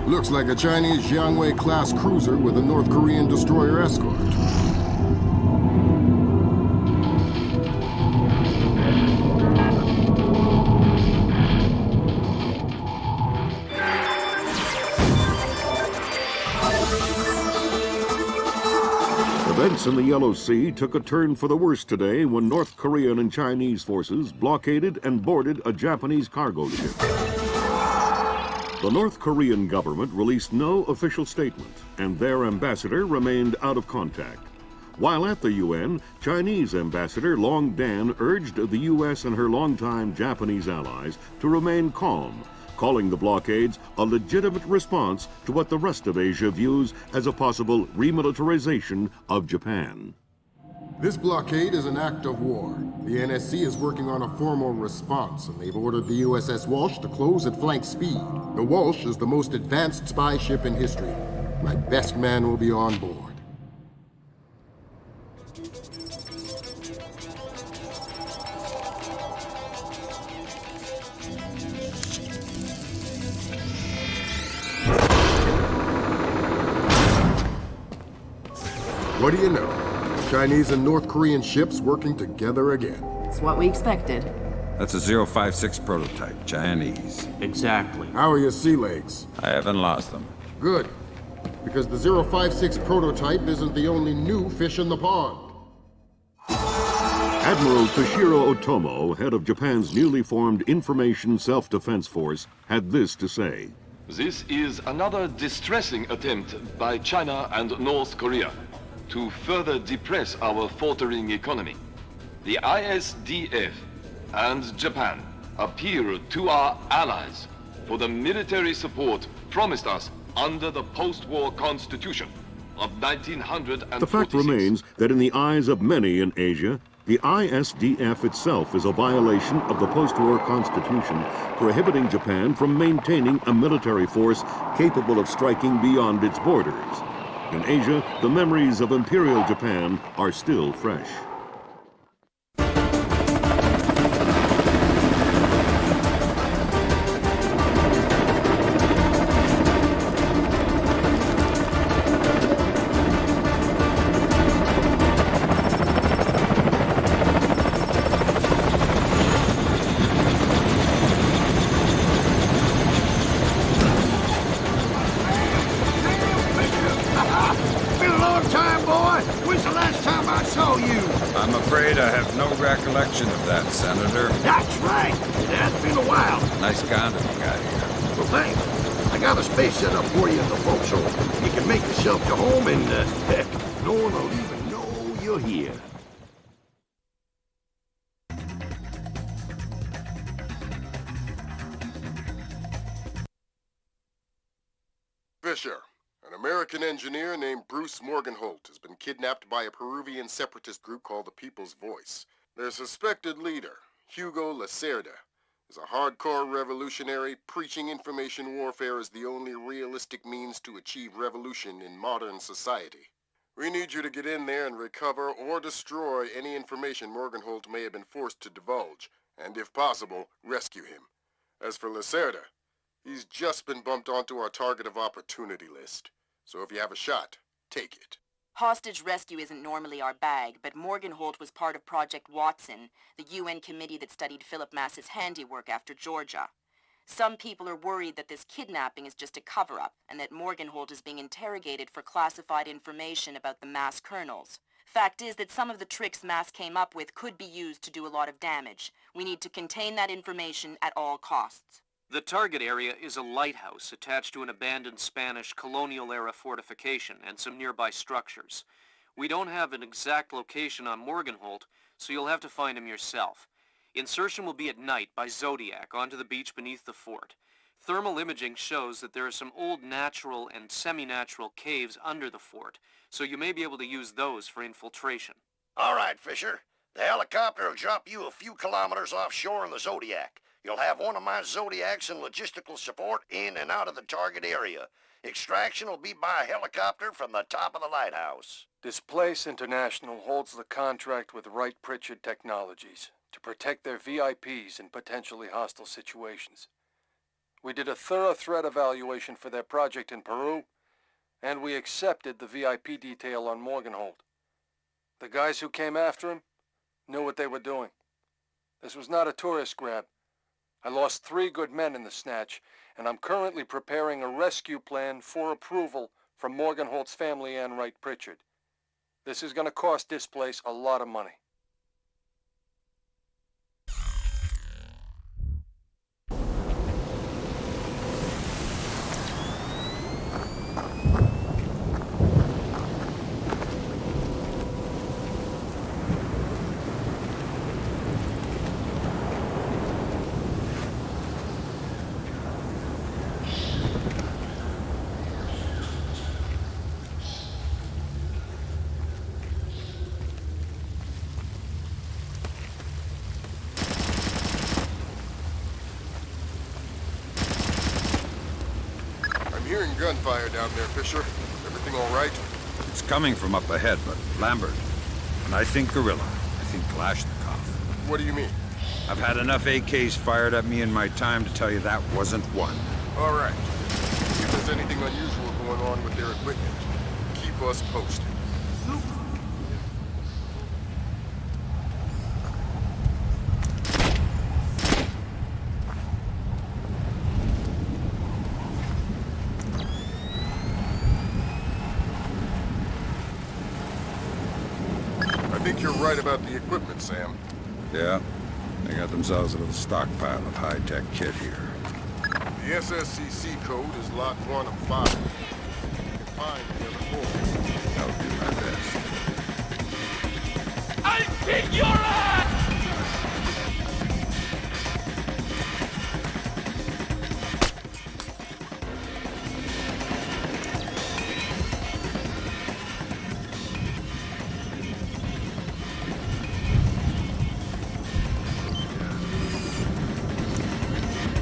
Looks like a Chinese Jiangwei-class cruiser with a North Korean destroyer escort. Events in the Yellow Sea took a turn for the worse today when North Korean and Chinese forces blockaded and boarded a Japanese cargo ship. The North Korean government released no official statement, and their ambassador remained out of contact. While at the UN, Chinese Ambassador Long Dan urged the U.S. and her longtime Japanese allies to remain calm, calling the blockades a legitimate response to what the rest of Asia views as a possible remilitarization of Japan. This blockade is an act of war. The NSC is working on a formal response, and they've ordered the USS Walsh to close at flank speed. The Walsh is the most advanced spy ship in history. My best man will be on board. What do you know? Chinese and North Korean ships working together again. It's what we expected. That's a 056 prototype, Chinese. Exactly. How are your sea legs? I haven't lost them. Good. Because the 056 prototype isn't the only new fish in the pond. Admiral Toshiro Otomo, head of Japan's newly formed Information Self-Defense Force, had this to say. This is another distressing attempt by China and North Korea to further depress our faltering economy. The ISDF and Japan appeal to our allies for the military support promised us under the post-war constitution of 1946. The fact remains that in the eyes of many in Asia, the ISDF itself is a violation of the post-war constitution, prohibiting Japan from maintaining a military force capable of striking beyond its borders. In Asia, the memories of Imperial Japan are still fresh. I'm afraid I have no recollection of that, Senator. That's right. It has been a while. Nice condom you got here. Well, thanks. I got a space set up for you in the forecastle. You can make yourself to home and, heck, no one will even know you're here. Fisher, an American engineer named Bruce Morgenholt, has been kidnapped by a Peruvian separatist group called the People's Voice. Their suspected leader, Hugo Lacerda, is a hardcore revolutionary preaching information warfare as the only realistic means to achieve revolution in modern society. We need you to get in there and recover or destroy any information Morgenholt may have been forced to divulge, and if possible, rescue him. As for Lacerda, he's just been bumped onto our target of opportunity list. So if you have a shot, take it. Hostage rescue isn't normally our bag, but Morgenholt was part of Project Watson, the UN committee that studied Philip Mass's handiwork after Georgia. Some people are worried that this kidnapping is just a cover-up, and that Morgenholt is being interrogated for classified information about the Mass kernels. Fact is that some of the tricks Mass came up with could be used to do a lot of damage. We need to contain that information at all costs. The target area is a lighthouse attached to an abandoned Spanish colonial-era fortification and some nearby structures. We don't have an exact location on Morgenholt, so you'll have to find him yourself. Insertion will be at night by Zodiac onto the beach beneath the fort. Thermal imaging shows that there are some old natural and semi-natural caves under the fort, so you may be able to use those for infiltration. All right, Fisher. The helicopter will drop you a few kilometers offshore in the Zodiac. You'll have one of my Zodiacs and logistical support in and out of the target area. Extraction will be by helicopter from the top of the lighthouse. Displace International holds the contract with Wright Pritchard Technologies to protect their VIPs in potentially hostile situations. We did a thorough threat evaluation for their project in Peru, and we accepted the VIP detail on Morganhold. The guys who came after him knew what they were doing. This was not a tourist grab. I lost 3 good men in the snatch, and I'm currently preparing a rescue plan for approval from Morganhold's family and Wright Pritchard. This is going to cost Displace a lot of money. Hearing gunfire down there, Fisher. Everything all right? It's coming from up ahead, but Lambert. And I think Gorilla. I think Kalashnikov. What do you mean? I've had enough AKs fired at me in my time to tell you that wasn't one. All right. If there's anything unusual going on with their equipment, keep us posted. I think you're right about the equipment, Sam. Yeah, they got themselves a little stockpile of high-tech kit here. The SSCC code is lot 1 of 5. You can find the other 4. I'll do my best. I'll kick your ass!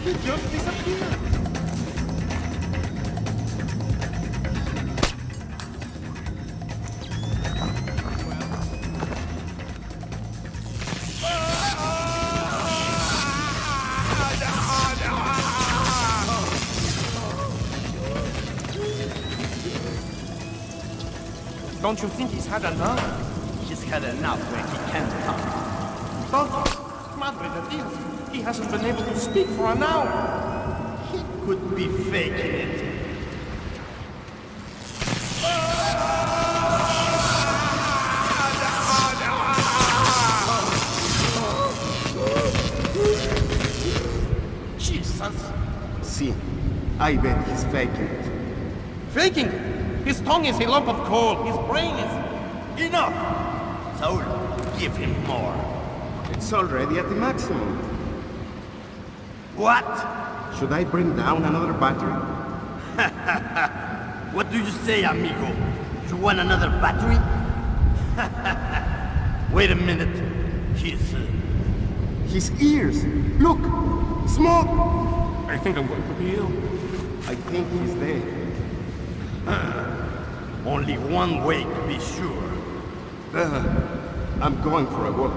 He just disappeared. Don't you think he's had enough? He's had enough when he can't talk. Don't you? Madre de Dios. He hasn't been able to speak for an hour. He could be faking it. Jesus! See, I bet he's faking it. Faking it? His tongue is a lump of coal. His brain is... Enough! Saul, give him more. It's already at the maximum. What? Should I bring down another battery? What do you say, amigo? You want another battery? Wait a minute. His ears! Look! Smoke! I think I'm going to be ill. I think he's dead. Only one way to be sure. I'm going for a walk.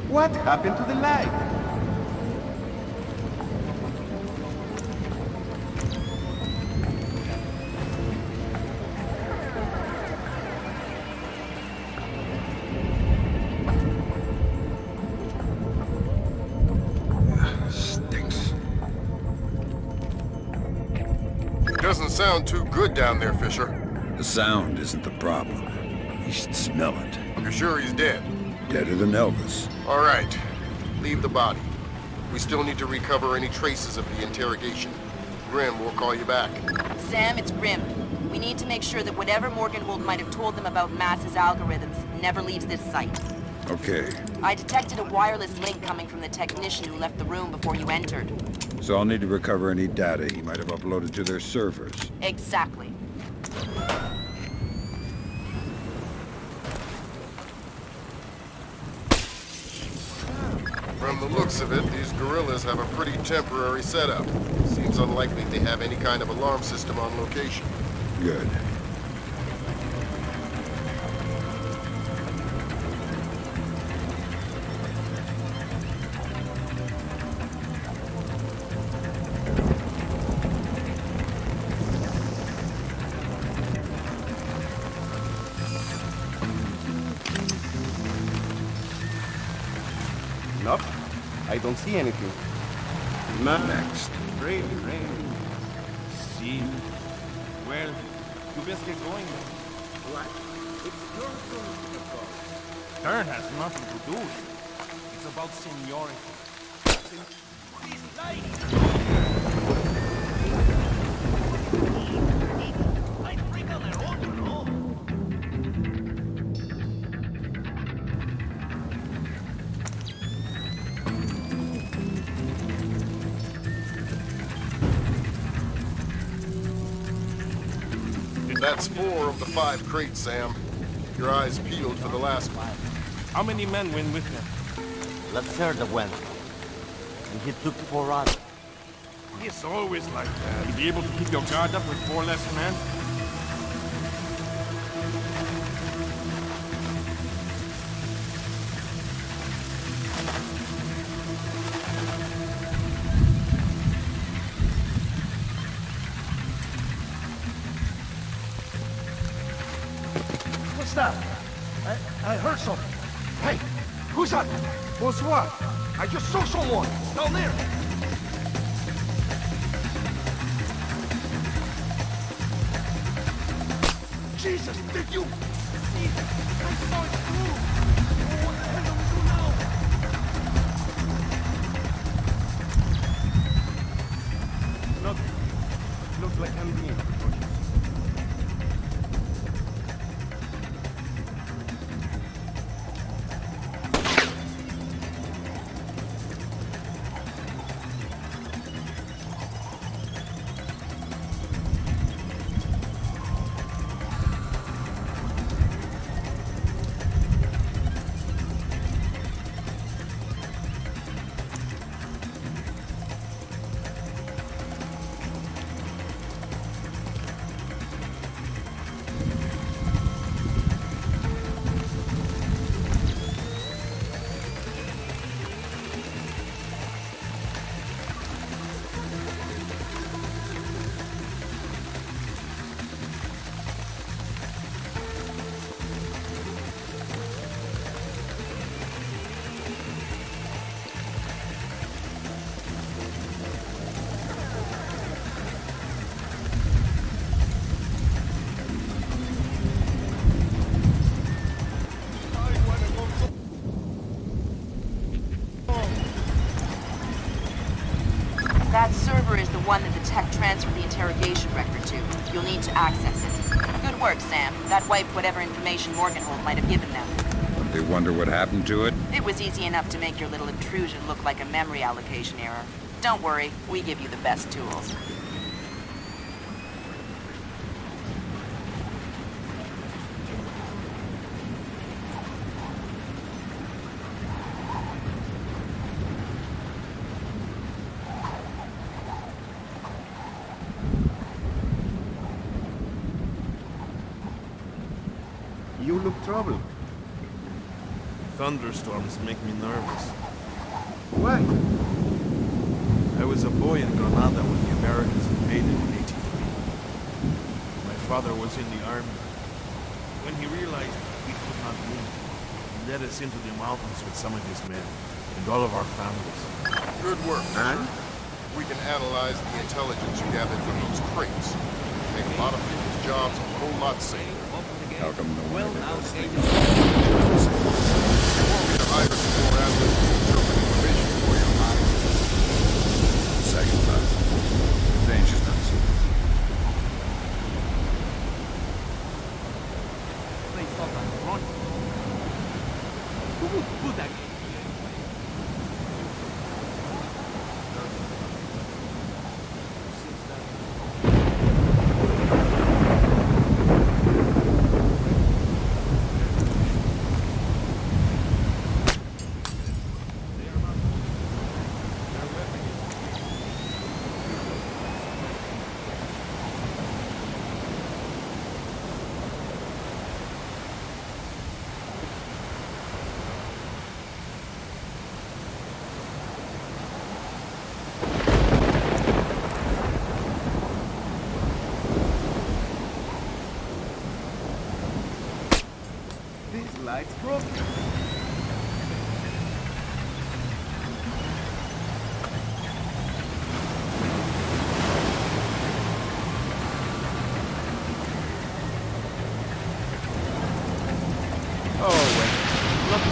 What happened to the light? Stinks. Doesn't sound too good down there, Fisher. The sound isn't the problem. You should smell it. You're sure he's dead? Deader than Elvis. All right. Leave the body. We still need to recover any traces of the interrogation. Grim, we'll call you back. Sam, it's Grim. We need to make sure that whatever Morgenhold might have told them about Mass's algorithms never leaves this site. Okay. I detected a wireless link coming from the technician who left the room before you entered. So I'll need to recover any data he might have uploaded to their servers. Exactly. From the looks of it, these guerrillas have a pretty temporary setup. Seems unlikely they have any kind of alarm system on location. Good. Nope. I don't see anything. Next. Great. See? Well, you best get going then. What? It's your turn to go. Turn has nothing to do with it. It's about seniority. These ladies! I break on their own, you know. That's 4 of the 5 crates, Sam. Keep your eyes peeled for the last one. How many men went with them? The third went. And he took 4 others. It's always like that. You be able to keep your guard up with 4 less men? What's that? I heard something. Hey, who's that? What's what? I just saw someone down there. Jesus, did you? Jesus, I saw it too. Oh, what the hell do we do now? Look like I'm being precocious. That server is the one that the tech transferred the interrogation record to. You'll need to access it. Good work, Sam. That wiped whatever information Morgenhold might have given them. They wonder what happened to it? It was easy enough to make your little intrusion look like a memory allocation error. Don't worry, we give you the best tools. You look troubled. Thunderstorms make me nervous. Why? I was a boy in Granada when the Americans invaded in 1803. My father was in the army. When he realized we could not win, he led us into the mountains with some of his men and all of our families. Good work. And? We can analyze the intelligence you gathered from those crates. Make a lot of people's jobs a whole lot safer. How come no one ever does things? You want me to hire some more analysts to interpret information for you? Second thought. If the ancients light's broken. Oh, wait. Look.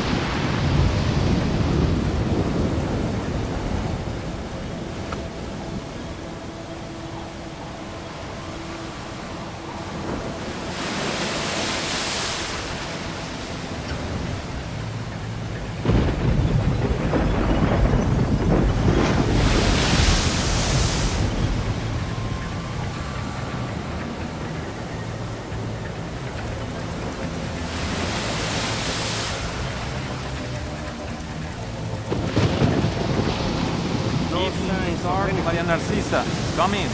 Maria Narcisa, come in.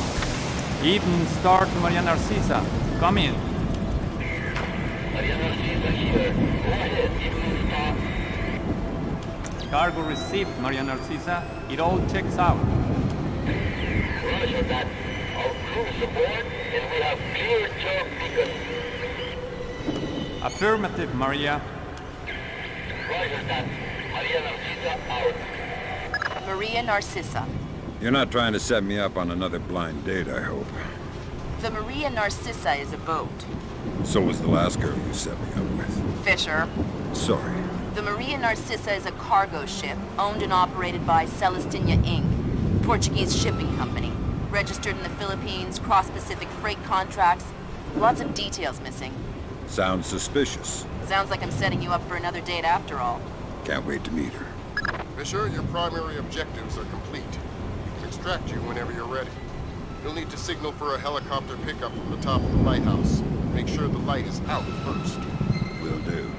Even start, Maria Narcisa, come in. Maria Narcisa here. Go ahead, even start. Cargo received, Maria Narcisa. It all checks out. Roger that. Our crew's aboard and we'll have clear job beacon. Affirmative, Maria. Roger that. Maria Narcisa out. Maria Narcissa. You're not trying to set me up on another blind date, I hope. The Maria Narcissa is a boat. So was the last girl you set me up with. Fisher. Sorry. The Maria Narcissa is a cargo ship owned and operated by Celestina Inc., Portuguese shipping company. Registered in the Philippines, cross-Pacific freight contracts. Lots of details missing. Sounds suspicious. Sounds like I'm setting you up for another date after all. Can't wait to meet her. Fisher, your primary objectives are complete. We can extract you whenever you're ready. You'll need to signal for a helicopter pickup from the top of the lighthouse. Make sure the light is out first. Will do.